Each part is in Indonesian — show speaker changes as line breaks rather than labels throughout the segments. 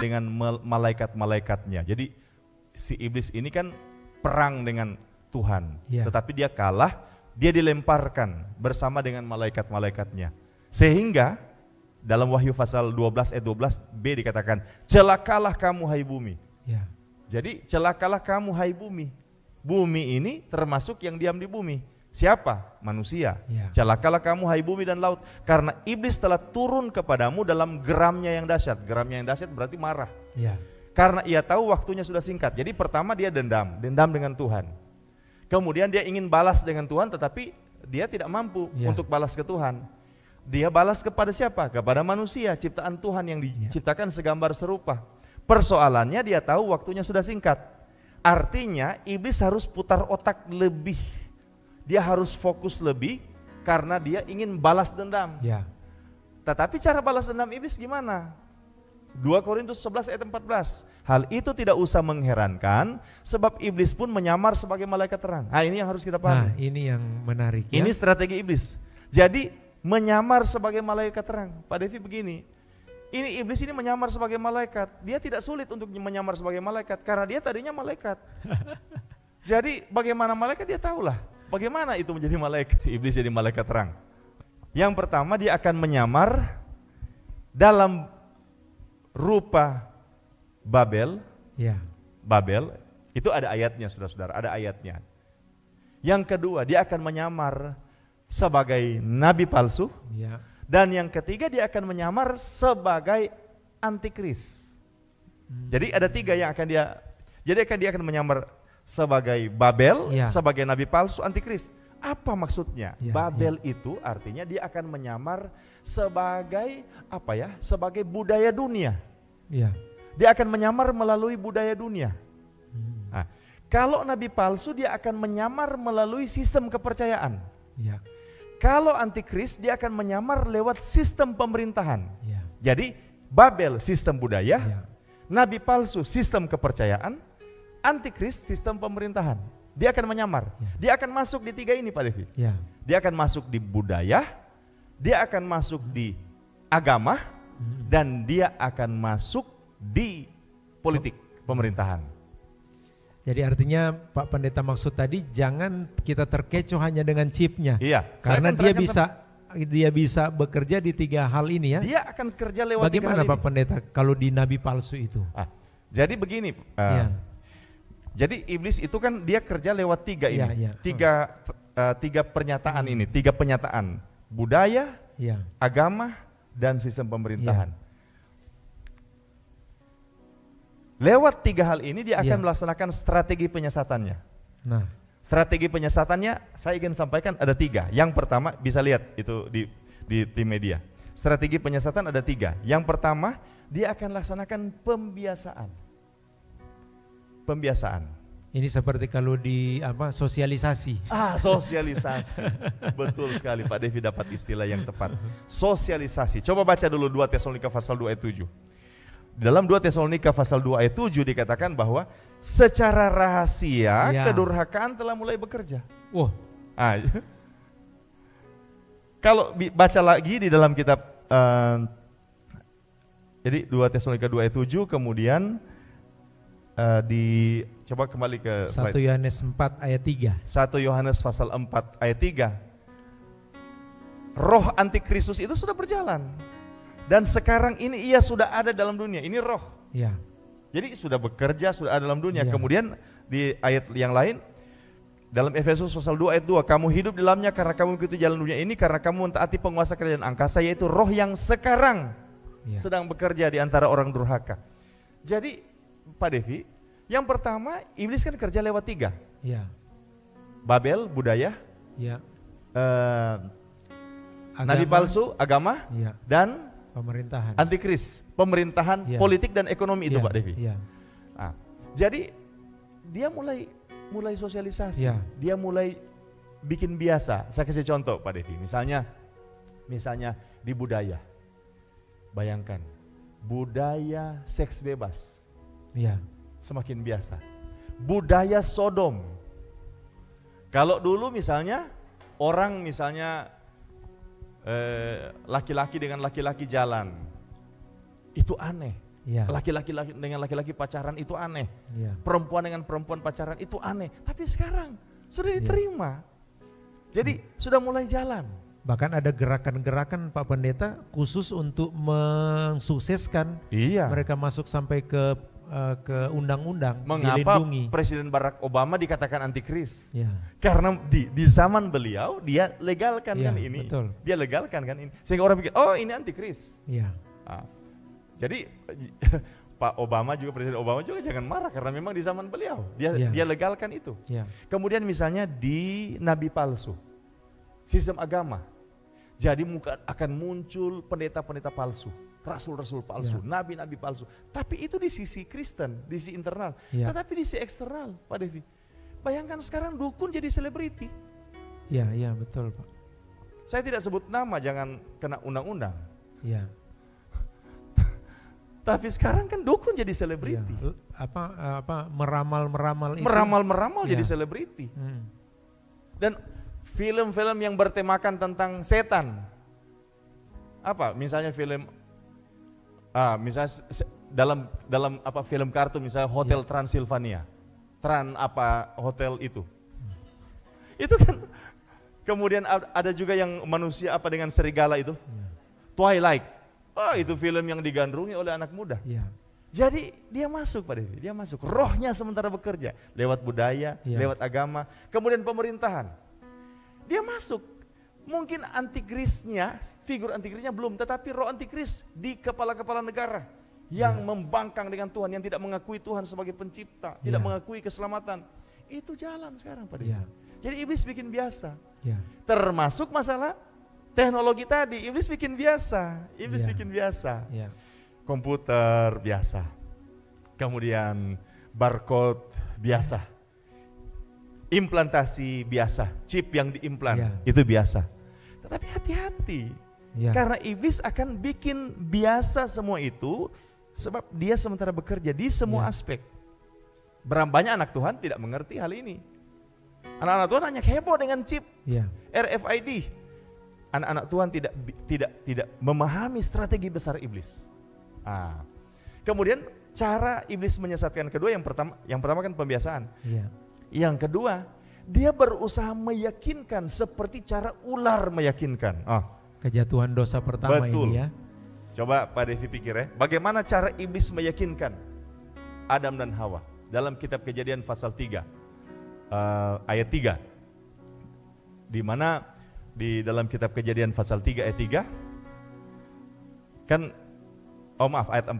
dengan malaikat-malaikatnya. Jadi si iblis ini kan perang dengan Tuhan, tetapi dia kalah, dia dilemparkan bersama dengan malaikat-malaikatnya. Sehingga dalam Wahyu pasal 12 ayat 12b dikatakan, celakalah kamu hai bumi. Jadi celakalah kamu hai bumi. Bumi ini termasuk yang diam di bumi. Siapa? Manusia. Celakalah kamu hai bumi dan laut, karena iblis telah turun kepadamu dalam geramnya yang dahsyat. Geramnya yang dahsyat berarti marah. Karena ia tahu waktunya sudah singkat. Jadi pertama dia dendam dengan Tuhan. Kemudian dia ingin balas dengan Tuhan, tetapi dia tidak mampu untuk balas ke Tuhan. Dia balas kepada siapa? Kepada manusia, ciptaan Tuhan yang diciptakan segambar serupa. Persoalannya dia tahu waktunya sudah singkat. Artinya iblis harus putar otak lebih. Dia harus fokus lebih karena dia ingin balas dendam. Tetapi cara balas dendam iblis gimana? 2 Korintus 11 ayat 14. Hal itu tidak usah mengherankan, sebab iblis pun menyamar sebagai malaikat terang. Nah, ini yang harus kita pahami.
Nah, ini yang menarik ya.
Ini strategi iblis. Jadi menyamar sebagai malaikat terang. Pak Devi begini, ini iblis ini menyamar sebagai malaikat. Dia tidak sulit untuk menyamar sebagai malaikat karena dia tadinya malaikat. Jadi bagaimana malaikat dia tahulah. Bagaimana itu menjadi malaikat, si iblis jadi malaikat terang. Yang pertama dia akan menyamar dalam rupa Babel. Babel itu ada ayatnya, saudara-saudara, ada ayatnya. Yang kedua dia akan menyamar sebagai nabi palsu. Dan yang ketiga dia akan menyamar sebagai antikris. Jadi ada 3 yang akan dia akan menyamar sebagai Babel, sebagai nabi palsu, antikris. Apa maksudnya? Babel itu artinya dia akan menyamar sebagai apa ya? Sebagai budaya dunia. Dia akan menyamar melalui budaya dunia. Nah, kalau nabi palsu dia akan menyamar melalui sistem kepercayaan. Kalau antikris dia akan menyamar lewat sistem pemerintahan. Jadi Babel sistem budaya, nabi palsu sistem kepercayaan, antikris sistem pemerintahan. Dia akan menyamar. Dia akan masuk di 3 ini, Pak Devi. Dia akan masuk di budaya, dia akan masuk di agama, dan dia akan masuk di politik pemerintahan.
Jadi artinya Pak Pendeta maksud tadi jangan kita terkecoh hanya dengan chipnya. Karena dia bisa bekerja di 3 hal ini ya.
Dia akan kerja lewat 3 hal ini.
Bagaimana Pak Pendeta kalau di nabi palsu itu?
Jadi begini, jadi iblis itu kan dia kerja lewat 3 ini. 3 pernyataan ini, 3 penyataan. Budaya, agama, dan sistem pemerintahan. Lewat 3 hal ini dia akan melaksanakan strategi penyesatannya. Nah, strategi penyesatannya saya ingin sampaikan ada 3. Yang pertama bisa lihat itu di tim media. Strategi penyesatan ada 3. Yang pertama dia akan laksanakan pembiasaan. Pembiasaan.
Ini seperti kalau di sosialisasi.
Sosialisasi. Betul sekali Pak Devi dapat istilah yang tepat. Sosialisasi. Coba baca dulu 2 Tesalonika pasal 2 ayat 7. Dalam 2 Tesalonika pasal 2 ayat 7 dikatakan bahwa secara rahasia kedurhakaan telah mulai bekerja. Kalau baca lagi di dalam kitab jadi 2 Tesalonika 2 ayat 7, kemudian coba kembali ke
1 Yohanes 4 ayat 3.
1 Yohanes pasal 4 ayat 3. Roh antikristus itu sudah berjalan. Dan sekarang ini ia sudah ada dalam dunia. Ini roh. Jadi sudah bekerja, sudah ada dalam dunia. Kemudian di ayat yang lain dalam Efesus pasal 2 ayat 2, kamu hidup di dalamnya karena kamu mengikuti jalan dunia ini, karena kamu mentaati penguasa kerajaan angkasa, yaitu roh yang sekarang sedang bekerja di antara orang durhaka. Jadi Pak Devi, yang pertama iblis kan kerja lewat 3. Babel budaya, nabi palsu agama, dan
pemerintahan.
Antikris, pemerintahan, politik dan ekonomi itu Pak Devi. Jadi dia mulai sosialisasi, dia mulai bikin biasa. Saya kasih contoh Pak Devi, misalnya di budaya. Bayangkan, budaya seks bebas. Semakin biasa. Budaya Sodom. Kalau dulu misalnya orang laki-laki dengan laki-laki jalan, itu aneh.
Ya.
Laki-laki dengan laki-laki pacaran itu aneh.
Ya.
Perempuan dengan perempuan pacaran itu aneh. Tapi sekarang sudah diterima. Jadi sudah mulai jalan.
Bahkan ada gerakan-gerakan Pak Pendeta khusus untuk mensukseskan mereka masuk sampai ke undang-undang.
Mengapa
dilindungi.
Presiden Barack Obama dikatakan antikris?
Ya.
Karena di zaman beliau dia legalkan kan ini.
Betul.
Dia legalkan kan ini. Sehingga orang pikir, oh ini antikris.
Ya.
Jadi Pak Obama juga, Presiden Obama juga jangan marah karena memang di zaman beliau dia legalkan itu.
Ya.
Kemudian misalnya di nabi palsu, sistem agama. Jadi akan muncul pendeta-pendeta palsu, rasul-rasul palsu, nabi-nabi palsu. Tapi itu di sisi Kristen, di sisi internal. Tetapi di sisi eksternal, Pak Devi. Bayangkan sekarang dukun jadi selebriti.
Iya betul Pak.
Saya tidak sebut nama, jangan kena undang-undang.
Iya.
Tapi sekarang kan dukun jadi selebriti.
Meramal-meramal itu.
Meramal-meramal jadi selebriti. Dan film-film yang bertemakan tentang setan. Apa? Misalnya film misalnya dalam film kartun misalnya Hotel Transylvania. Hotel itu. Itu kan kemudian ada juga yang manusia dengan serigala itu. Twilight. Itu film yang digandrungi oleh anak muda. Jadi dia masuk Pak Devi, dia masuk. Rohnya sementara bekerja lewat budaya, lewat agama, kemudian pemerintahan. Dia masuk. Mungkin antikrisnya, figur antikrisnya belum, tetapi roh antikris di kepala-kepala negara yang membangkang dengan Tuhan, yang tidak mengakui Tuhan sebagai pencipta, tidak mengakui keselamatan. Itu jalan sekarang Pak Devi. Jadi iblis bikin biasa. Termasuk masalah teknologi tadi, iblis bikin biasa, bikin biasa. Komputer biasa, kemudian barcode biasa, implantasi biasa, chip yang diimplan itu biasa. Tetapi hati-hati, karena iblis akan bikin biasa semua itu, sebab dia sementara bekerja di semua aspek. Banyak anak Tuhan tidak mengerti hal ini. Anak-anak Tuhan hanya heboh dengan chip RFID. Anak-anak Tuhan tidak memahami strategi besar iblis. Kemudian cara iblis menyesatkan kedua, yang pertama kan pembiasaan. Yang kedua, dia berusaha meyakinkan seperti cara ular meyakinkan.
Kejatuhan dosa pertama.
Betul.
Ini ya.
Coba Pak Devi pikir ya, bagaimana cara iblis meyakinkan Adam dan Hawa dalam kitab Kejadian pasal 3 ayat 3, di mana di dalam kitab Kejadian pasal 3 ayat 3 kan, ayat 4.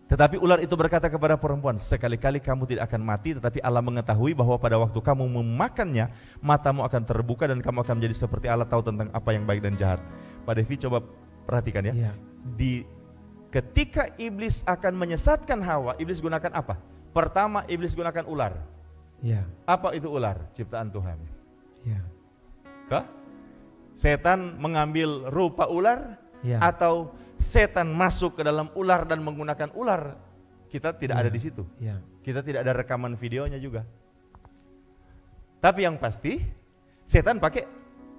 Tetapi ular itu berkata kepada perempuan, sekali-kali kamu tidak akan mati, tetapi Allah mengetahui bahwa pada waktu kamu memakannya, matamu akan terbuka dan kamu akan menjadi seperti Allah, tahu tentang apa yang baik dan jahat. Pak Devi coba perhatikan ya. Ketika iblis akan menyesatkan Hawa, iblis gunakan apa? Pertama, iblis gunakan ular. Apa itu ular? Ciptaan Tuhan. Setan mengambil rupa ular, atau setan masuk ke dalam ular dan menggunakan ular? Kita tidak ada di situ. Kita tidak ada rekaman videonya juga. Tapi yang pasti setan pakai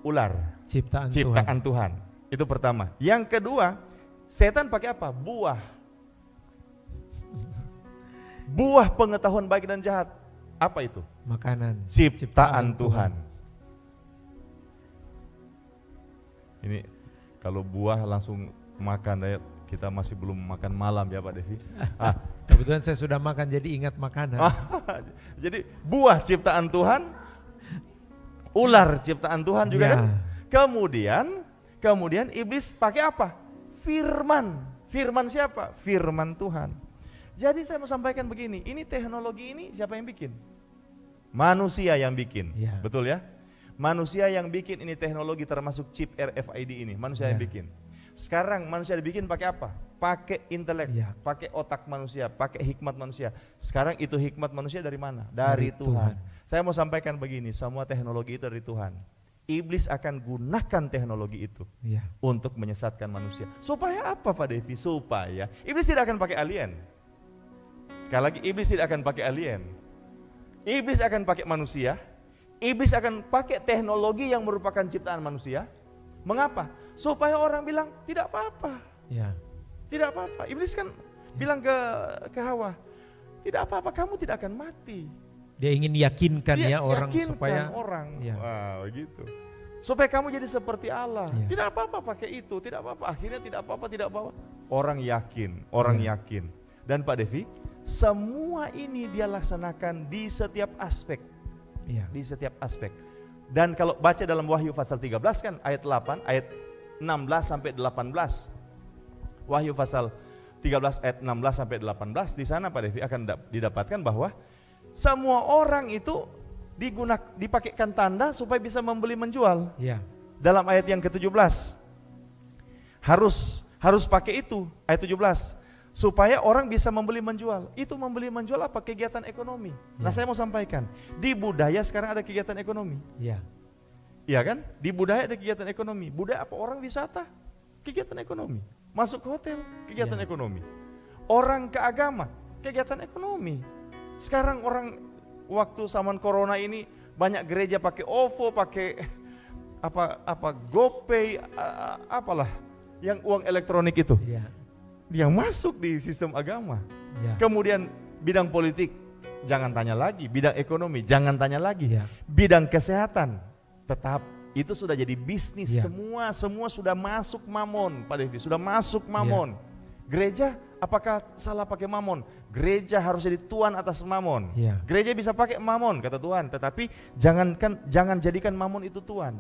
ular, ciptaan Tuhan. Itu pertama. Yang kedua, setan pakai apa? Buah pengetahuan baik dan jahat. Apa itu?
Makanan.
Ciptaan Tuhan. Ini kalau buah langsung makan, kita masih belum makan malam ya Pak Devi.
Kebetulan saya sudah makan, jadi ingat makanan.
Jadi buah ciptaan Tuhan, ular ciptaan Tuhan juga kan. Kemudian iblis pakai apa? Firman. Firman siapa? Firman Tuhan. Jadi saya mau sampaikan begini, ini teknologi ini siapa yang bikin? Manusia yang bikin, betul ya? Manusia yang bikin ini teknologi, termasuk chip RFID ini, manusia yang bikin. Sekarang manusia dibikin pakai apa? Pakai intelek, pakai otak manusia, pakai hikmat manusia. Sekarang itu hikmat manusia dari mana? Dari Tuhan. Saya mau sampaikan begini, semua teknologi itu dari Tuhan. Iblis akan gunakan teknologi itu untuk menyesatkan manusia. Supaya apa Pak Devi? Supaya iblis tidak akan pakai alien. Sekali lagi, iblis tidak akan pakai alien. Iblis akan pakai manusia. Iblis akan pakai teknologi yang merupakan ciptaan manusia. Mengapa? Supaya orang bilang tidak apa-apa. Tidak apa-apa. Iblis kan bilang ke Hawa, tidak apa-apa, kamu tidak akan mati.
Dia ingin yakinkan orang supaya
orang.
Ya.
Wow, gitu. Supaya kamu jadi seperti Allah.
Ya.
Tidak apa-apa pakai itu, tidak apa-apa. Akhirnya tidak apa-apa. Orang yakin, yakin. Dan Pak Devi, semua ini dia laksanakan di setiap aspek.
Ya.
Di setiap aspek. Dan kalau baca dalam Wahyu pasal 13 kan ayat 8, ayat 16 sampai 18. Wahyu pasal 13 ayat 16 sampai 18, di sana Pak Devi akan didapatkan bahwa semua orang itu dipakaikan tanda supaya bisa membeli menjual.
Ya.
Dalam ayat yang ke-17 harus pakai itu, ayat 17, supaya orang bisa membeli menjual. Itu membeli menjual apa? Kegiatan ekonomi. Nah, saya mau sampaikan, di budaya sekarang ada kegiatan ekonomi.
Iya.
Iya kan? Di budaya ada kegiatan ekonomi. Budaya apa? Orang wisata, kegiatan ekonomi. Masuk ke hotel, kegiatan ekonomi. Orang ke agama, kegiatan ekonomi. Sekarang orang waktu zaman corona ini banyak gereja pakai OVO, pakai apa GoPay, apalah yang uang elektronik itu.
Iya.
Yang masuk di sistem agama.
Ya.
Kemudian bidang politik, jangan tanya lagi. Bidang ekonomi, jangan tanya lagi.
Ya.
Bidang kesehatan, tetap itu sudah jadi bisnis.
Ya.
Semua sudah masuk mamon, Pak Devi, sudah masuk mamon. Ya. Gereja, apakah salah pakai mamon? Gereja harus jadi tuan atas mamon.
Ya.
Gereja bisa pakai mamon, kata Tuhan, tetapi jangan jadikan mamon itu tuan.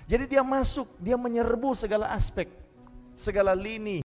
Jadi dia masuk, dia menyerbu segala aspek, segala lini.